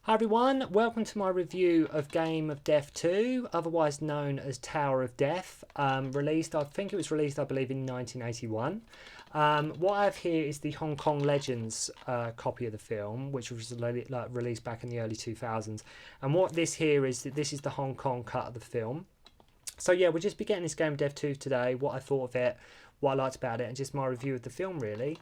Hi everyone, welcome to my review of Game of Death 2, otherwise known as Tower of Death, released, I think it was released, I believe, in 1981. What I have here is the Hong Kong Legends copy of the film, which was released back in the early 2000s. And what this here is, that this is the Hong Kong cut of the film. So yeah, we'll just be getting this Game of Death 2 today, what I thought of it, what I liked about it, and just my review of the film, really.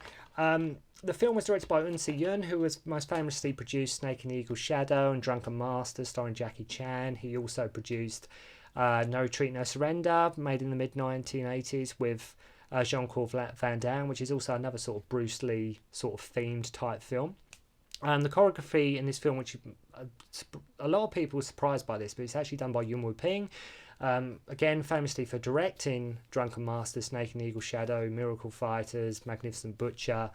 The film was directed by See-yuen, who was most famously produced Snake and the Eagle's Shadow and Drunken Master, starring Jackie Chan. He also produced No Retreat, No Surrender, made in the mid-1980s with Jean-Claude Van Damme, which is also another sort of Bruce Lee sort of themed type film. The choreography in this film, which a lot of people were surprised by this, but it's actually done by Yuen Ping. Again, famously for directing Drunken Master, Snake and the Eagle's Shadow, Miracle Fighters, Magnificent Butcher,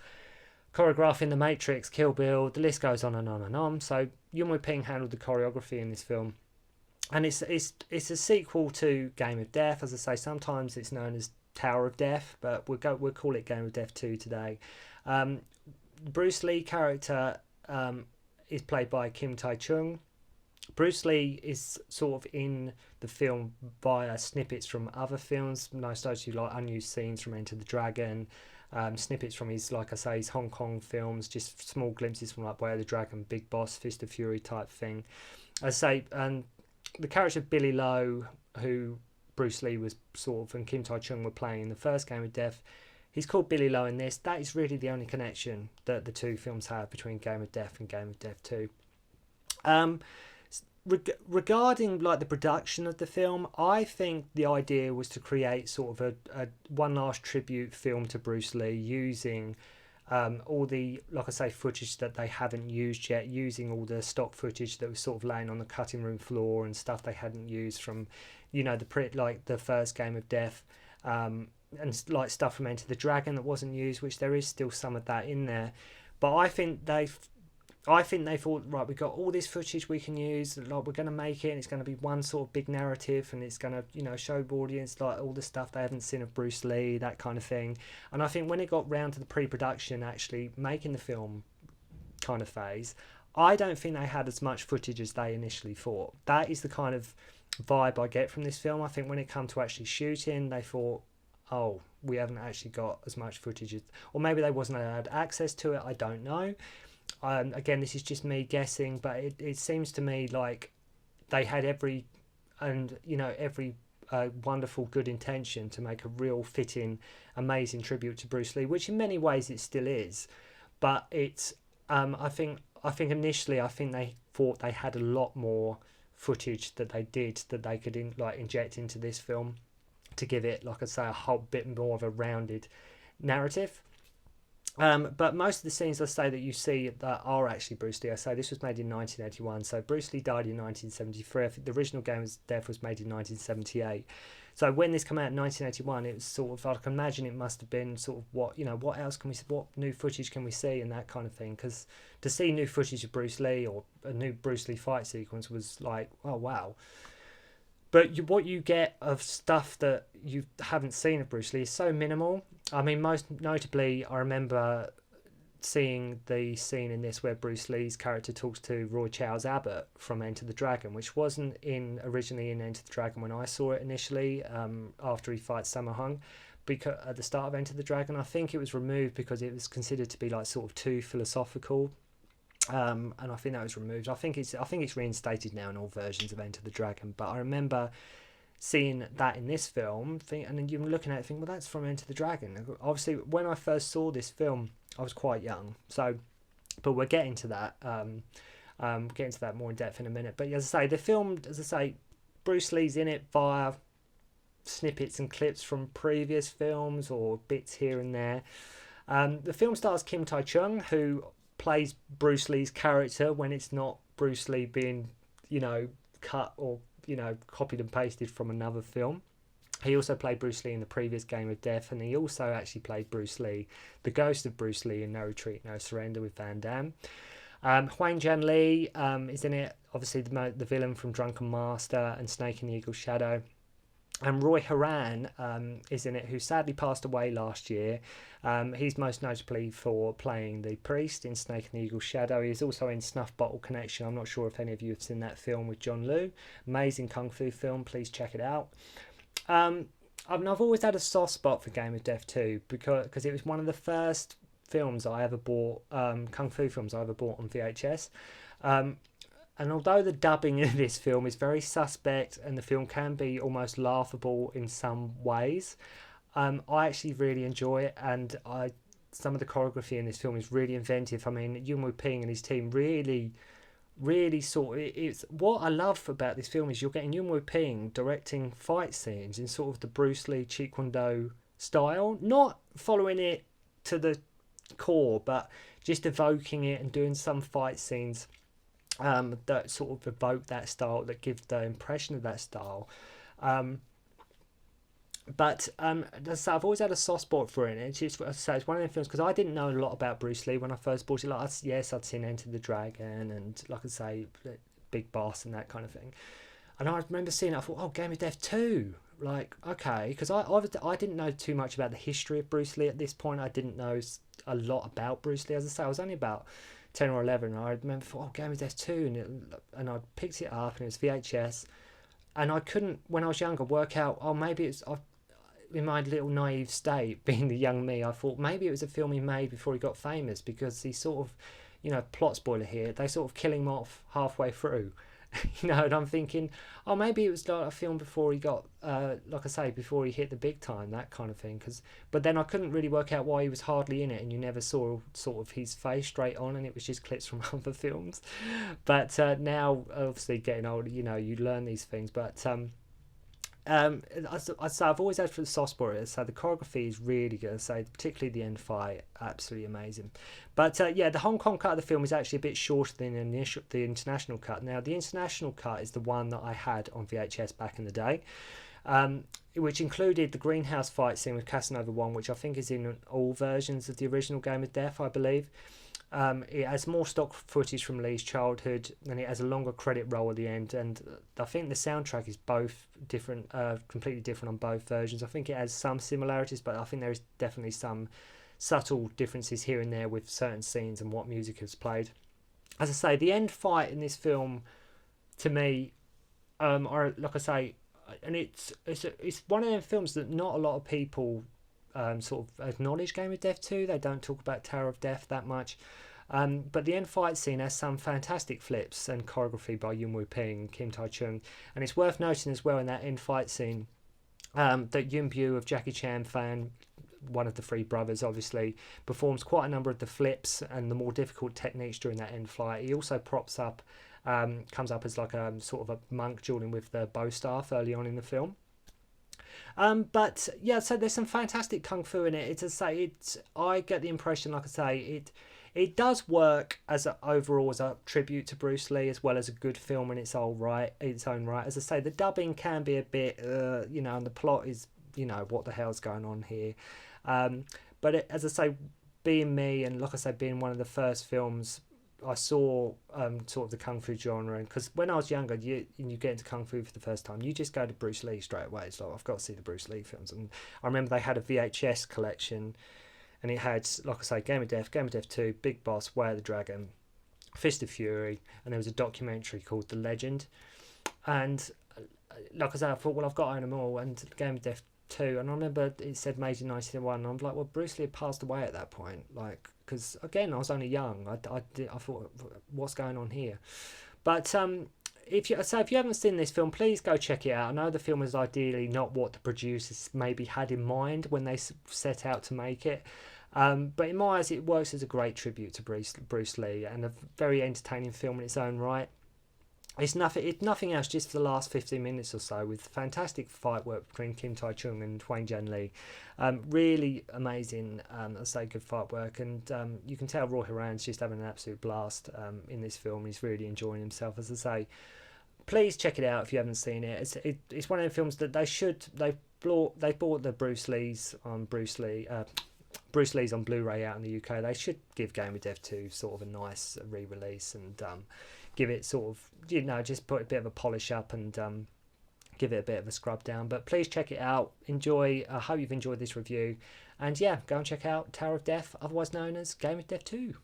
choreographing The Matrix, Kill Bill, the list goes on and on and on. So Yuen Ping handled the choreography in this film, and it's a sequel to Game of Death. As I say, sometimes it's known as Tower of Death, but we'll call it Game of Death 2 today. Bruce Lee character is played by Kim Tai-chung. Bruce Lee is sort of in the film via snippets from other films, most notably like unused scenes from Enter the Dragon, snippets from his, like I say, his Hong Kong films, just small glimpses from like Way of the Dragon, Big Boss, Fist of Fury type thing. As I say, and the character of Billy Lowe, who Bruce Lee was sort of and Kim Tai-chung were playing in the first Game of Death, he's called Billy Lowe in this. That is really the only connection that the two films have between Game of Death and Game of Death 2. Regarding like the production of the film, I think the idea was to create sort of a one last tribute film to Bruce Lee, using all the, like I say, footage that they haven't used yet, using all the stock footage that was sort of laying on the cutting room floor and stuff they hadn't used from, the first Game of Death, and like stuff from Enter the Dragon that wasn't used, which there is still some of that in there. But I think they thought, right, we've got all this footage we can use, like we're going to make it, and it's going to be one sort of big narrative, and it's going to, show the audience like all the stuff they haven't seen of Bruce Lee, that kind of thing. And I think when it got round to the pre-production, actually making the film kind of phase, I don't think they had as much footage as they initially thought. That is the kind of vibe I get from this film. I think when it come to actually shooting, they thought, oh, we haven't actually got as much footage, or maybe they wasn't allowed access to it, I don't know. Again, this is just me guessing, but it seems to me like they had every wonderful good intention to make a real fitting, amazing tribute to Bruce Lee, which in many ways it still is. But it's I think initially they thought they had a lot more footage that they could inject into this film to give it, like I say, a whole bit more of a rounded narrative. But most of the scenes, I say, that you see that are actually Bruce Lee. I say this was made in 1981, so Bruce Lee died in 1973. I think the original Game of Death was made in 1978. So when this came out in 1981, it was sort of, I can imagine it must have been sort of what else can we see, what new footage can we see, and that kind of thing. Because to see new footage of Bruce Lee or a new Bruce Lee fight sequence was like, oh wow. But what you get of stuff that you haven't seen of Bruce Lee is so minimal. I mean, most notably, I remember seeing the scene in this where Bruce Lee's character talks to Roy Chow's Abbott from Enter the Dragon, which wasn't originally in Enter the Dragon when I saw it initially, after he fights Sammo Hung. Because at the start of Enter the Dragon, I think it was removed because it was considered to be like sort of too philosophical. And I think that was removed. I think it's reinstated now in all versions of Enter the Dragon. But I remember seeing that in this film, and then you're looking at it, think, well, that's from Enter the Dragon. Obviously, when I first saw this film, I was quite young. So, but we're getting to that. Getting to that more in depth in a minute. But as I say, Bruce Lee's in it via snippets and clips from previous films or bits here and there. The film stars Kim Tai-chung, who plays Bruce Lee's character when it's not Bruce Lee being, cut or, copied and pasted from another film. He also played Bruce Lee in the previous Game of Death, and he also actually played Bruce Lee, the ghost of Bruce Lee, in No Retreat, No Surrender with Van Damme. Hwang Jang-lee is in it, obviously the villain from Drunken Master and Snake and the Eagle's Shadow. And Roy Horan is in it, who sadly passed away last year. He's most notably for playing the priest in Snake and the Eagle's Shadow. He's also in Snuff Bottle Connection. I'm not sure if any of you have seen that film with Jang-lee. Amazing kung fu film. Please check it out. I've always had a soft spot for Game of Death 2 because it was one of the first films I ever bought, kung fu films I ever bought on VHS. And although the dubbing in this film is very suspect and the film can be almost laughable in some ways, I actually really enjoy it, and some of the choreography in this film is really inventive. I mean, Yuen Woo-ping and his team really it's what I love about this film is you're getting Yuen Woo-ping directing fight scenes in sort of the Bruce Lee Jeet Kune Do style, not following it to the core, but just evoking it and doing some fight scenes that sort of evoke that style, that give the impression of that style. But I've always had a soft spot for it. It's one of the films, because I didn't know a lot about Bruce Lee when I first bought it. Like, yes, I'd seen Enter the Dragon and, like I say, Big Boss and that kind of thing. And I remember seeing it, I thought, oh, Game of Death 2. Like, okay, because I didn't know too much about the history of Bruce Lee at this point. I didn't know a lot about Bruce Lee. As I say, I was only about 10 or 11, and I remember, oh, Game of Death 2, and I picked it up, and it was VHS, and I couldn't, when I was younger, work out, oh, maybe it's, in my little naive state, being the young me, I thought maybe it was a film he made before he got famous, because he sort of, plot spoiler here, they sort of kill him off halfway through. And I'm thinking, oh, maybe it was like a film before he got, like I say, before he hit the big time, that kind of thing. But then I couldn't really work out why he was hardly in it, and you never saw sort of his face straight on, and it was just clips from other films. But now, obviously, getting older, you learn these things. But I'd say I've always had for the soft spot. So the choreography is really good. So particularly the end fight, absolutely amazing. But the Hong Kong cut of the film is actually a bit shorter than the international cut. Now the international cut is the one that I had on VHS back in the day, which included the greenhouse fight scene with Casanova 1, which I think is in all versions of the original Game of Death, I believe. It has more stock footage from Lee's childhood, and it has a longer credit roll at the end. And I think the soundtrack is both different, completely different on both versions. I think it has some similarities, but I think there is definitely some subtle differences here and there with certain scenes and what music is played. As I say, the end fight in this film, to me, like I say, and it's one of them films that not a lot of people sort of acknowledge Game of Death 2. They don't talk about Tower of Death that much. But the end fight scene has some fantastic flips and choreography by Yuen Woo-ping and Kim Tai-chung. And it's worth noting as well in that end fight scene that Yuen Bu of Jackie Chan fame, one of the three brothers obviously, performs quite a number of the flips and the more difficult techniques during that end fight. He also comes up as like a sort of a monk dueling with the bow staff early on in the film. But yeah, so there's some fantastic kung fu in it. I get the impression, like I say, it does work overall as a tribute to Bruce Lee, as well as a good film in its own right. As I say, the dubbing can be a bit, and the plot is, what the hell's going on here. But as I say, being me, and like I say, being one of the first films I saw sort of the kung fu genre, and because when I was younger, you get into kung fu for the first time, you just go to Bruce Lee straight away. It's like, I've got to see the Bruce Lee films. And I remember they had a VHS collection, and it had, like I say, Game of Death 2, Big Boss, Way of the Dragon, Fist of Fury, and there was a documentary called The Legend. And like I say, I thought, well, I've got to own them all, and Game of Death 2, and I remember it said made in 1991, and I'm like, well, Bruce Lee had passed away at that point, like, because again, I was only young. I thought, what's going on here? But if you haven't seen this film, please go check it out. I know the film is ideally not what the producers maybe had in mind when they set out to make it, but in my eyes, it works as a great tribute to Bruce Lee, and a very entertaining film in its own right. It's nothing else, just for the last 15 minutes or so, with fantastic fight work between Kim Tai-chung and Jang-lee. Really amazing, I say, good fight work, and you can tell Roy Horan's just having an absolute blast in this film. He's really enjoying himself, as I say. Please check it out if you haven't seen it. It's one of the films that they bought the Bruce Lee's on Blu-ray out in the UK. They should give Game of Death 2 sort of a nice re-release and give it sort of, just put a bit of a polish up and give it a bit of a scrub down. But please check it out. Enjoy. I hope you've enjoyed this review. And yeah, go and check out Tower of Death, otherwise known as Game of Death 2.